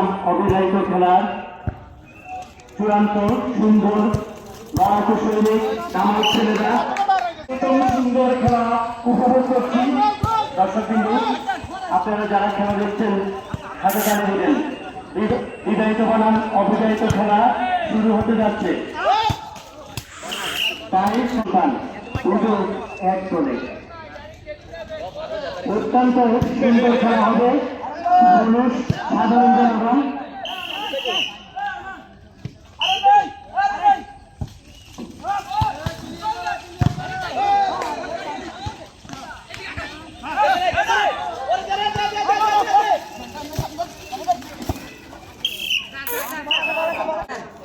বনাম অবিবাহিত খেলার চূড়ান্ত সুন্দর লড়াকু সৈনিক আমার ছেলেরা সুন্দর খেলা উপভোগ করছি। দর্শক বিন্দু আপনারা যারা খেলা দেখছেন হাতে তালে দিলেন। বিবাহিত বনাম অবিবাহিত খেলা শুরু হতে যাচ্ছে। তাই সন্তান দুটো এক করে অত্যন্ত সুন্দর খেলা হবে। মানুষ সাধারণ জনগণ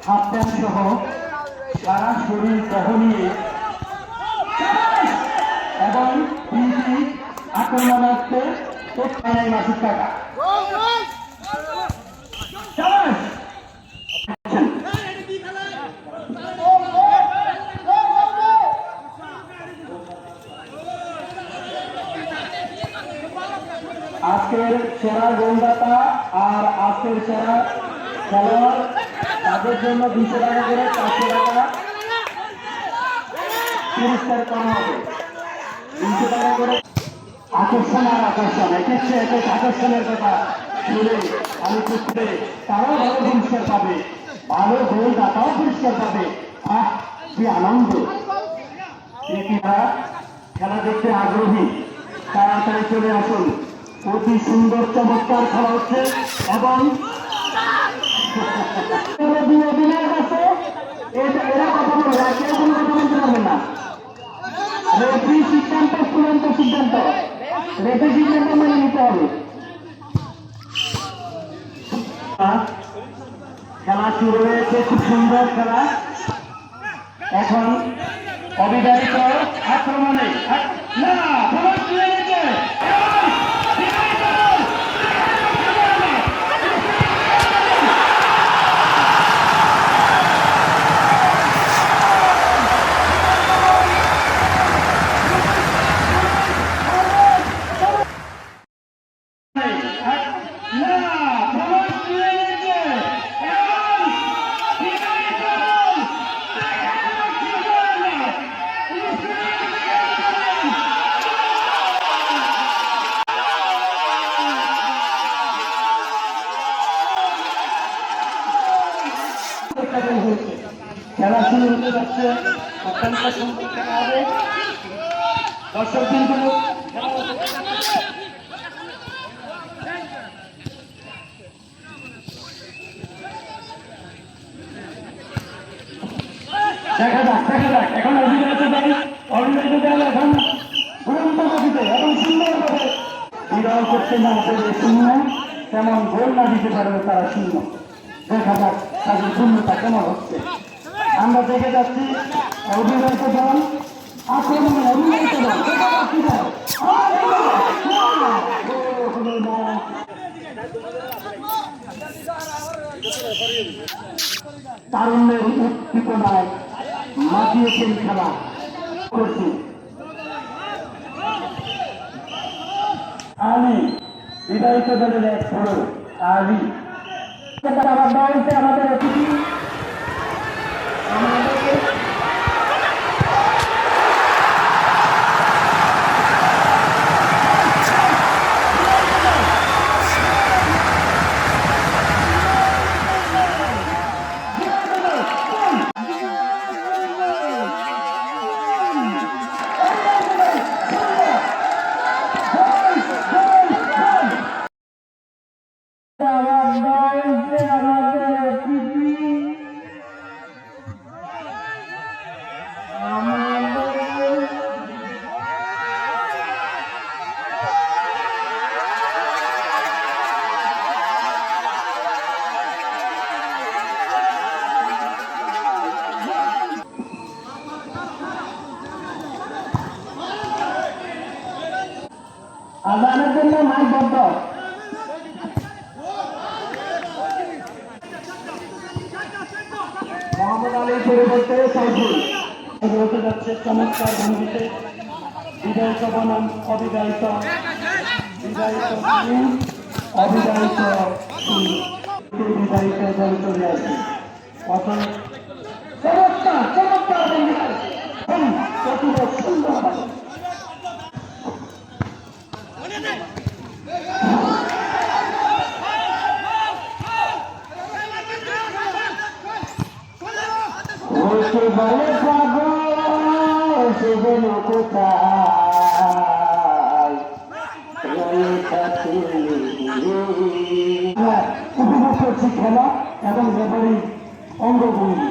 হাফ প্যান্ট সহ সারা শরীর সহ নিয়ে এবং আক্রমণ আসছে মাসিক টাকা আজকের সেরা গোলদাতা আর আজকের সেরা খেলোয়াড় তাদের জন্য 200 টাকা করে 400 টাকা পুরস্কার করা হবে। 200 টাকা করে আকর্ষণ আর আকর্ষণ এক্ষেত্রে এক আকর্ষণের কথা শুনে আমি খুঁজতে তারাও ভালো পুরস্কার পাবে, ভালো গোলদাতাও পুরস্কার পাবে। আহ কি আনন্দ! খেলা দেখতে আগ্রহী তাড়াতাড়ি চলে আসুন। অতি সুন্দর চমৎকার খেলা হচ্ছে এবং এরা কথা বলবে, কেউ কোনো কথা বলতে পারবেন না। রেফারি সিদ্ধান্ত চূড়ান্ত সিদ্ধান্ত, রেফারি সিদ্ধান্ত মেনে নিতে হবে। খেলা শুরু হয়েছে, খুব সুন্দর খেলা। এখন অবিবাহিত আক্রমণে না খেলা শুরু হতে যাচ্ছে। অত্যন্ত সুন্দর খেলা হবে। দর্শক বিন্দু দেখা যাক এখন অভিনয়তে দেয় এখন দুরন্ত গতিতে এবং সুন্দরভাবে বিরল করতে না পেরে শূন্য, তেমন গোল না দিতে পারবে তারা শূন্য। দেখা যাক তাদের শূন্যতা কেমন হচ্ছে। আমরা দেখে যাচ্ছি অবিবাহিত দল আক্রমণে অবিবাহিত দল তারুণ্যের উদ্দীপনায় মাতিয়েছেন খেলা করছি। আলী বিবাহিত দলের এক বড় আলী আমাদের অতিথি আজানের জন্য মাইক বন্ধ। মোহাম্মদ আলীর পরিবর্তে সাইফুল বলতে যাচ্ছে চমৎকার ভঙ্গিতে। বিবাহিত বনাম অবিবাহিত, বিবাহিত অবিবাহিত বিদায়িত দল চলে আসে অথবা চমৎকার চমৎকার কতটা সুন্দর বলতে বলে পাগল সে যেন কোথায় উপভোগ করছি খেলা এবং ব্যাপারী অঙ্গভঙ্গি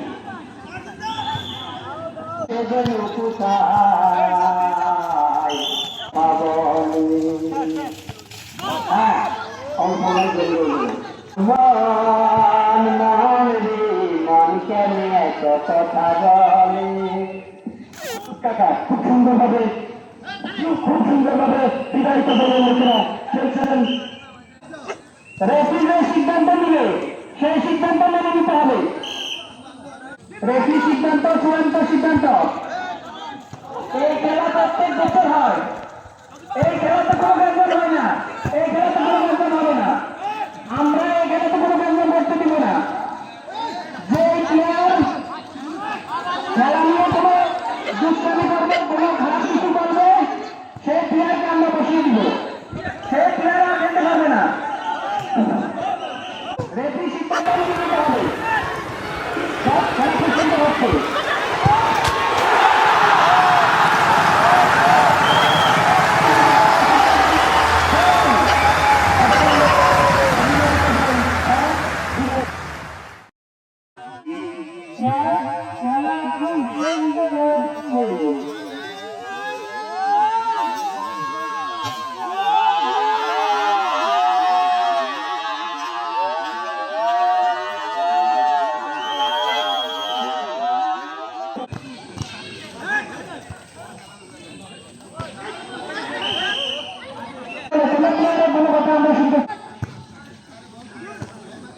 সে যেন কোথায় পাগল হ্যাঁ অঙ্গভঙ্গি কথা বলে কাকা খুব সুন্দরভাবে বিদায়িত দলের লোকেরা খেলছেন রেফারি যে সিদ্ধান্ত নিলে সেই সিদ্ধান্ত মেনে নিতে হবে রেফারি সিদ্ধান্ত চূড়ান্ত সিদ্ধান্ত এই খেলা প্রত্যেক বছর হয় এই খেলাতে কোনো ব্যঞ্জন হয় না এই খেলাতে কোনো ব্যঞ্জন হবে না আমরা এই খেলাতে কোনো ব্যঞ্জন করতে দিব না যে প্লেয়ার খেলা নিয়ে কোনো দুষ্টামি করবে কোনো খারাপ কিছু করবে সেই প্লেয়ারকে আমরা বসিয়ে দিব সেই প্লেয়ার আর খেলতে পারবে না রেফারি সিদ্ধান্ত নিতে হবে সব খেলা খুব সুন্দর হচ্ছে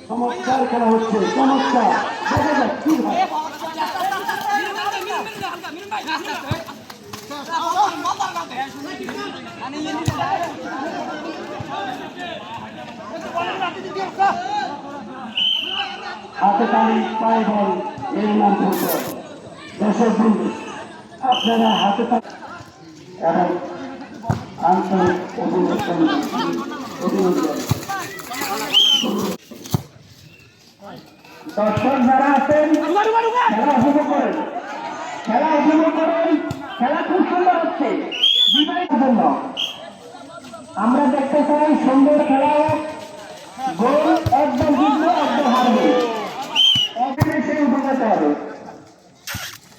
চমৎকার খেলা হচ্ছে চমৎকার দেখা যাক কি হয় হাতে তালি পায়ে বল এর নাম ফুটবল দর্শক বন্ধু আপনারা হাতে তালি এবং আন্তরিক অভিনন্দন দর্শক যারা আছেন খেলা উপভোগ করেন খেলা খুব সুন্দর হচ্ছে বিদায়ের জন্য আমরা দেখতে চাই সুন্দর খেলা গোল একদম জিতবে একদম হারবে এখানে সে উপকাতে হবে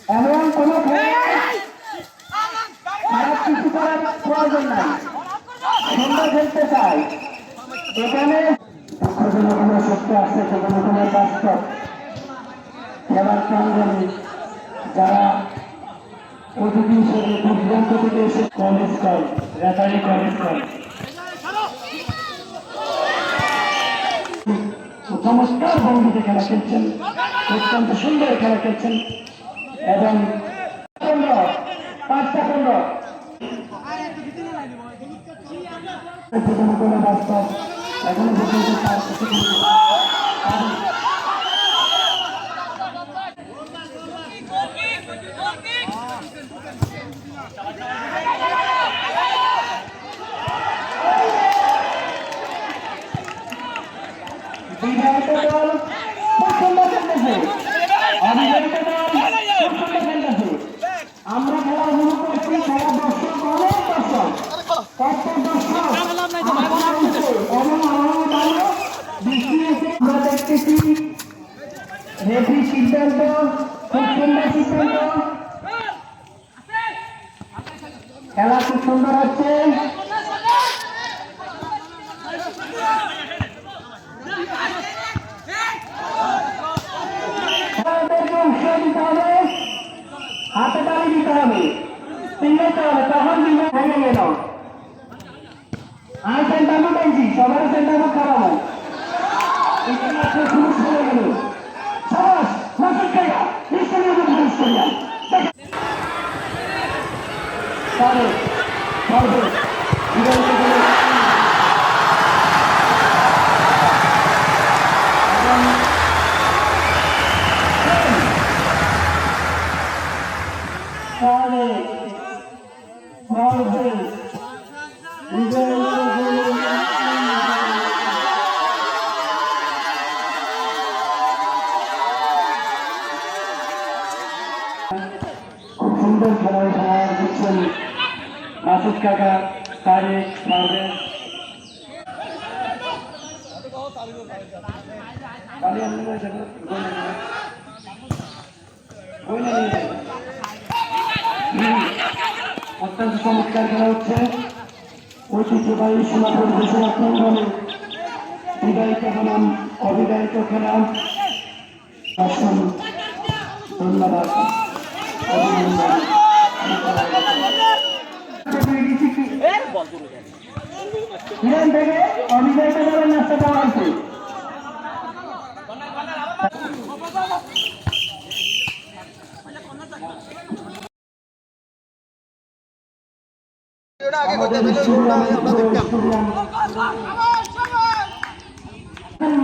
এমন কোনো খারাপ কিছু করার প্রয়োজন নাই সুন্দর খেলতে চাই এখানে দুঃখজনক কোনো সত্য আসছে সেখানে কোনো বাস্তব খেলার প্রাঙ্গণে যারা অতিথি হিসেবে দূরান্ত থেকে এসে college call referee college call চমৎকার ভঙ্গিতে খেলা খেলছেন অত্যন্ত সুন্দর খেলা খেলছেন এবং 5-15 কোনো বাস্তব এখনো পর্যন্ত তার বিবাহিত দল পছন্দ খেলতেছে অবিবাহিত দল পছন্দ খেলতেছে আমরা খেলা শুরু করছি খেলা দর্শক অনেক দর্শক প্রত্যেক দর্শক এবং আমরা দেখতেছি রেফারি সিদ্ধান্ত খুব সুন্দর সিদ্ধান্ত খেলা খুব সুন্দর হচ্ছে উৎসাহ দিতে হবে হাতে তালি দিতে হবে চিল্লাতে হবে তখন কিন্তু ভেঙে গেল আমি সেন্টারও পেয়েছি সবার সেন্টারও খারাপ শুরু হয়ে গেল সবাস মাসের খেলা নিশ্চয়ই করিয়া আছেন মাসুদ কাকা, তারেক, পারভেজ, অত্যন্ত চমৎকার খেলা হচ্ছে। ঐতিহ্যবাহী সোনাপুর ঘোষণা কেন্দ্রে বিদায়িত বনাম অবিদায়িত খেলা। আসুন, ধন্যবাদ, অভিনন্দন। ইরান থেকে অবিদায়িত বনাম নাস্তা পাওয়া হয়েছে।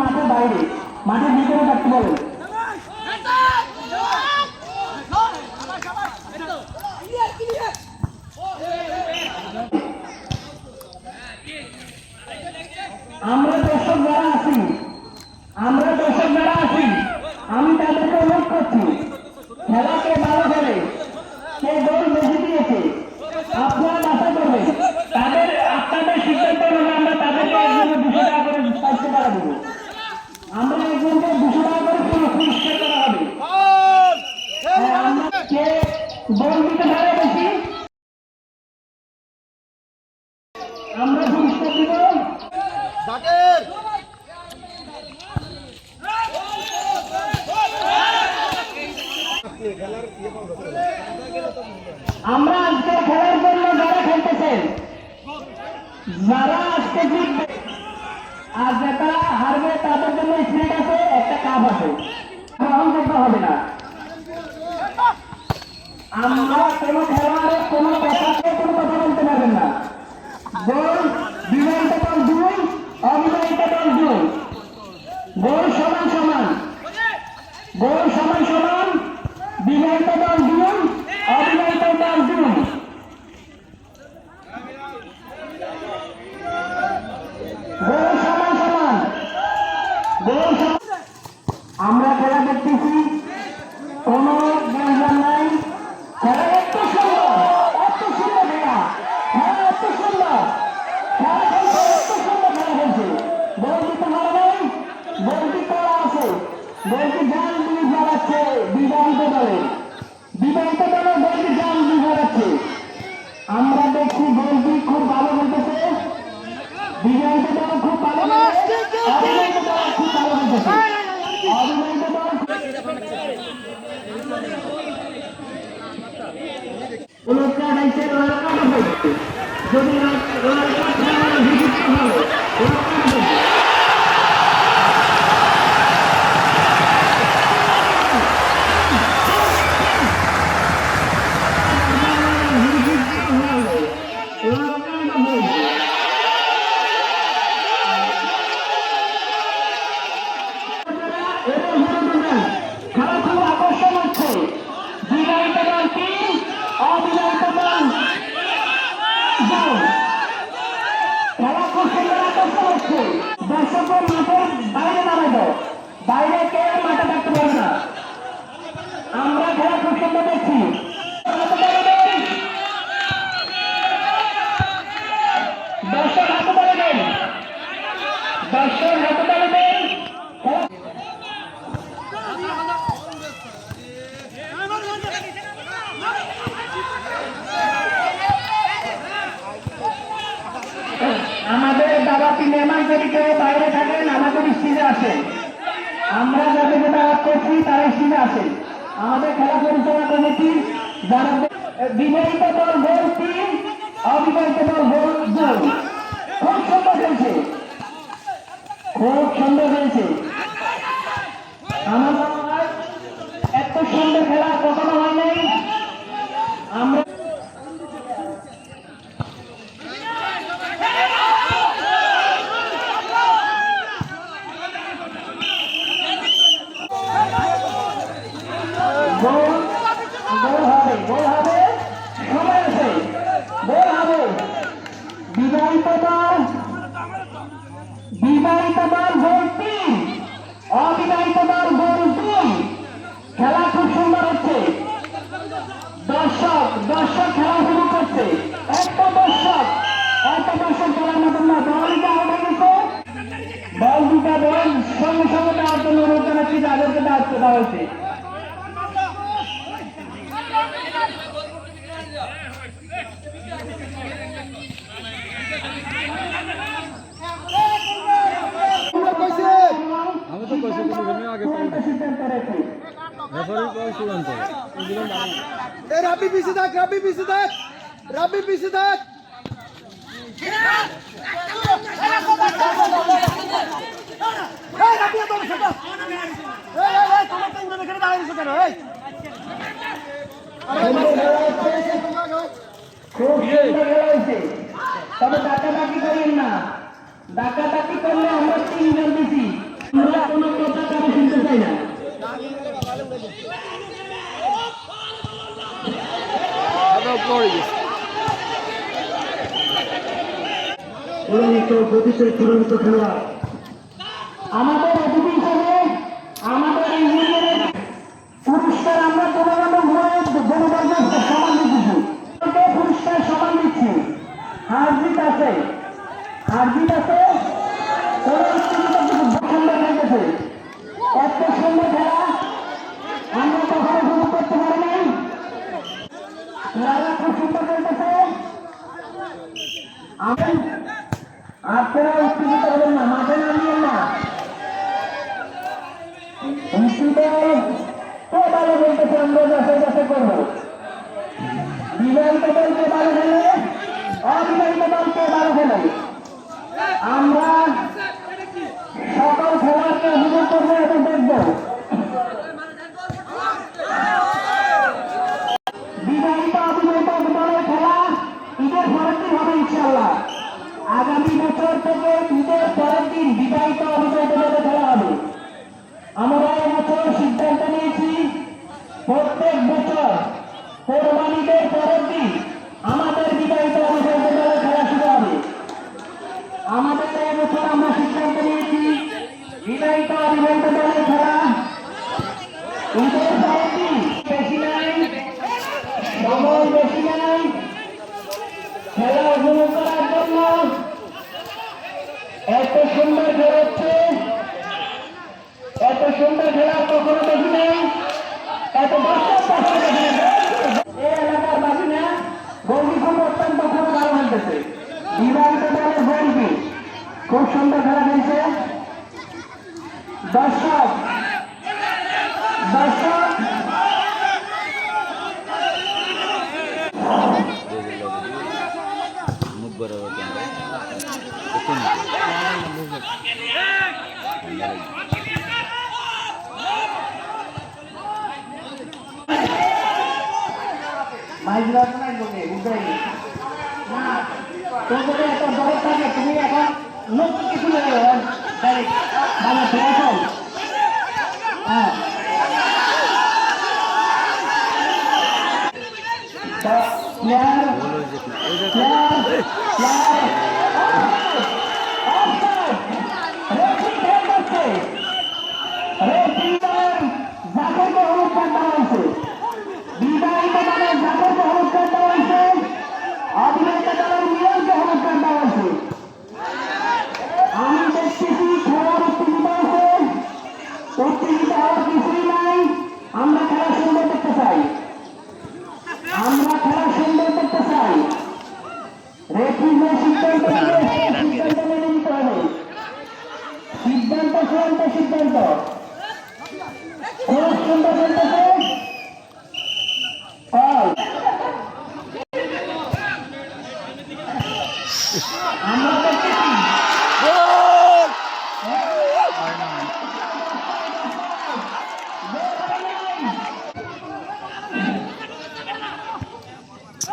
মাঠের বাইরে, মাঠের ভিতরে থাকতে বলেন। আমরা দর্শক যারা আছি আমি তাদেরকে অনুরোধ করছি, খেলাকে ভালো করে কে গোল বেশি দিয়েছে আপনারা বাছাই করবেন। আপনাদের সিদ্ধান্ত হলে আমরা তাদেরকে একজনকে 200 টাকা করে 500 টাকা দেবো। আমরা একজনকে 200 টাকা করে পুরস্কার করা হবে। কে গোল দিতে পারে বেশি আমরা পুরস্কার দিব। আমরা আজকে খেলার জন্য যারা খেলতেছেন, যারা আজকে জিতবে আর যারা হারবে তাদের জন্য স্পিরিট আছে, একটা কাপ আছে, গ্রহণযোগ্য হবে না। আমরা কোনো খেলোয়াড়ের কোনো কথাকে কোনো কথা বলতে পারবেন না। গোল বিবাহিত দল 2, অবিবাহিত দল 2, গোল সমান সমান, গোল সমান সমান, বিবাহিত দল 2, অবিবাহিত দল 2। গোল সমান সমান, গোল সমান। আমরা খেলা দেখতেছি, কোনো প্রয়োজন নাই। খেলা এত সুন্দর খেলা, খেলা এত সুন্দর, খেলা খেলছে, এত সুন্দর খেলা খেলছে। গোলটি তো ভালো নাই, গোলটি করা আছে, গোলটি জান দিয়ে জ্বালাচ্ছে বিবাহিত দলের, বিবাহিত দলের গোলটি জান দিয়ে জ্বালাচ্ছে। আমরা দেখছি গোলটি খুব ভালো খেলতেছে, বিবাহিত দল খুব ভালো খেলছে, অবিবাহিত দল খুব ভালো খেলতেছে। অবিবাহিত দল পুরস্কার দিচ্ছে রয়্যাল কাপ হচ্ছে, যদি রয়্যাল কাপ খেলার ভিজিট হবে খেলা খুব আকর্ষণ হচ্ছে। বিবাহিত দল 3, অবিবাহিত দল 2। খেলা খুব সুন্দর আকর্ষণ হচ্ছে। দর্শকরা মাঠের বাইরে দাঁড়াবো, বাইরে কেউ মাঠে থাকতে পারবে না। আমরা খেলা খুব সুন্দর দেখছি। দর্শক হাতে তালে দেন, দর্শক হাতে তালে দেন। আমাদের দাওয়াতি মেহমান যদি কেউ বাইরে থাকেন আমাদের স্টেজে আসেন। আমরা যাদেরকে দাওয়াত করছি তারা স্টেজে আসেন। আমাদের খেলা পরিচালনা কমিটি যারা বিবাহিত দল গোল 3, অবিবাহিত দল গোল 2। খুব সুন্দর খেলছে, খুব সুন্দর খেলছে। আমার মনে হয় এত সুন্দর খেলা কখনো হয় নাই। আমরা গোল হবে, গোল হবে, সময় আছে, গোল হবে। বিবাহিত দল গোল 3, অবিবাহিত দল গোল 2। খেলা খুব সুন্দর হচ্ছে। দর্শক খেলা শুরু করছে। সঙ্গে সঙ্গে দেওয়ার জন্য অনুরোধ জানাচ্ছি, যাদেরকে দায়িত্ব দেওয়া হয়েছে। আমি তো কইছি তুমি আগে সিদ্ধান্ত রেখে রেফারি কল চূড়ান্ত এ রাবি পিছে থাক, রাবি পিছে থাক, রাবি পিছে থাক। খুব সুন্দর খেলা হয়েছে, তবে ডাকাডাকি করেন না। ডাকাডাকি করলে আমরা 3 জন দিছি, আমরা কোনো কথা কারো শুনতে চাই না। চূড়ান্ত খেলোয়াড় আমাদের অতিথি হিসেবে আমাদের ইউনিয়নের পুরস্কার আমরা জনগণের সমান দিচ্ছি, পুরস্কার সমান দিচ্ছি। হারজিত আছে, হারজিত আছে, সুন্দর খেলেছে, এত সুন্দর খেলা আমরা কখনো উপভোগ করতে পারি নাই। খেলাটা খুব সুন্দর খেলতেছে। আপনারা উত্তেজিত হবেন না, মাঠে নামিয়েন না। কে ভালো বলতেছে আমরা যাচাই বাছাই করবো। বিবাহিত দল কে ভালো খেলে, অবিবাহিত দল কে ভালো খেলে, আমরা সকল খেলোয়াড়কে উপভোগ করবো এবং দেখবো। বিবাহিত অবিবাহিত দলের খেলা ঈদের পরের দিন হবে ইনশাআল্লাহ। আগামী বছর থেকে ঈদের পরের দিন বিবাহিত অবিবাহিত দলের খেলা হবে। আমরা এবছর সিদ্ধান্ত নিয়েছি প্রত্যেক বছর কোরবানিদের পরের দিন আমাদের বিবাহিত অবিবাহিত দলের খেলা শুরু হবে। আমাদের এবছর আমরা সিদ্ধান্ত নিয়েছি বিবাহিত অবিবাহিত দলের খেলা ঈদের পরের দিন। বেশি নাই, সময় বেশি নাই, খেলা উপভোগ করার জন্য। এত সুন্দর খেলা হচ্ছে, এত সুন্দর খেলা কখনো দেখি নাই, এত দর্শক দেখি নাই। এই এলাকার বাসিন্দা গৌরী খুব অত্যন্ত খুব ভালো খেলতেছে। বিবাহিত দলের গৌরী খুব সুন্দর খেলা খেলছে। দর্শক দর্শক মুখ বরাবর মাইজরাত নাই লোকে বুঝাই না। তোমরা এত বড় থাকে, তুমি এখন নতুন কিছু নেই, ডাইরেক্ট ভালো ফেরাও। হ্যাঁ প্লেয়ার জাফরকে হলুদ কার্ড দেওয়া হয়েছে। বিবাহিত দলের জাফরকে হলুদ কার্ড দেওয়া হয়েছে, অবিবাহিত দলের মিলনকে হলুদ কার্ড দেওয়া হয়েছে। আমি দেখতেছি খেলার উত্তেজিত হয়েছে, উত্তেজিত হওয়ার কিছুই নাই। আমরা খেলা সুন্দর দেখতে চাই, আমরা খেলা সুন্দর দেখতে চাই। রেফারির সিদ্ধান্ত মেনে নিতে হবে। সিদ্ধান্ত চূড়ান্ত সিদ্ধান্ত। খুব সুন্দর খেলতেছে। আমরা দেখতেছি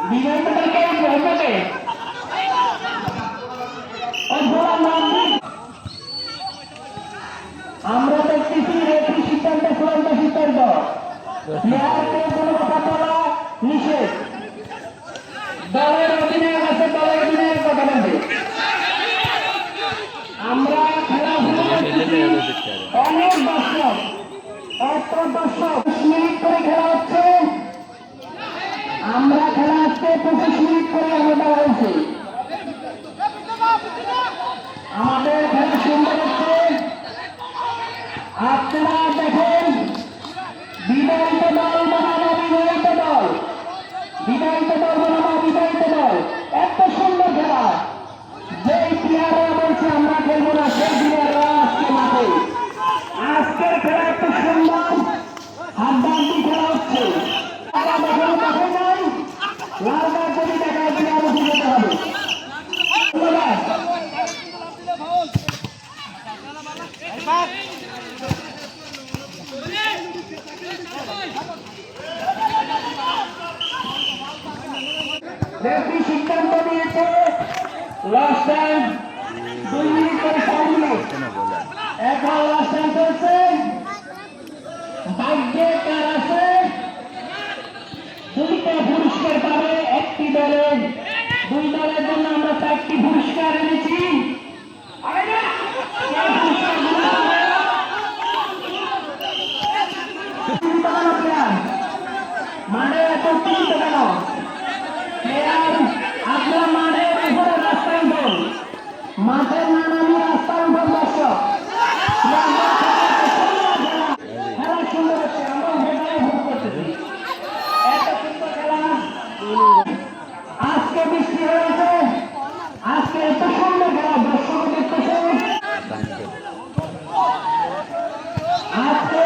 বিবাহিত দলকে ভোটে আমরা দেখতেছি রেফারি সিদ্ধান্ত চূড়ান্ত সিদ্ধান্ত। প্লেয়ারকে কোনো কথা বলা নিষেধ। দলের অধিনায়ক আছে, দলের অধিনায়ক কথা বলবে। আমরা খেলা শুরু করতেছি। অনেক দর্শক, এত দর্শক, 20 মিনিট করে খেলা হচ্ছে। আমরা খেলা হচ্ছে 25 মিনিট করে আমরা হয়েছে। আমাদের খেলা সুন্দর হচ্ছে। আপনারা দেখেন বিদায়িত দল বনাম বিবাহিত দল, বিবাহিত দল বনাম বিবাহিত দল, এত সুন্দর খেলা। যে প্লেয়াররা বলছে আমরা খেলবো না, সেই প্লেয়াররা আজকে মাঠে। আজকের খেলা এত সুন্দর, হাড্ডাহাড্ডি খেলা হচ্ছে। তারা দেখেন দেখেন নাই, লাল কার্ড যদি দেখা হচ্ছে আরো যেতে হবে। ধন্যবাদ। রেফারি সিদ্ধান্ত নিয়েছে লাস্ট টাইম 2 মিনিট করে 4 মিনিট। এখন লাস্ট টাইম চলছে। ভাগ্যে কার আছে, দুইটা পুরস্কার পাবে একটি দলে। 2 দলের জন্য আমরা 4টি পুরস্কার এনেছি। মানে এত চিন্ত কেন? আপনার মাঠের উপরে রাস্তায় উঠুন, মাঠের না নামিয়ে রাস্তায় উঠুন দর্শক। খেলা সুন্দর হচ্ছে, আমরা সেটাই ভোগ করতেছি। এত সুন্দর খেলা। আজকে বৃষ্টি হয়েছে, আজকে এত সুন্দর খেলা দর্শক দেখতেছে। আজকে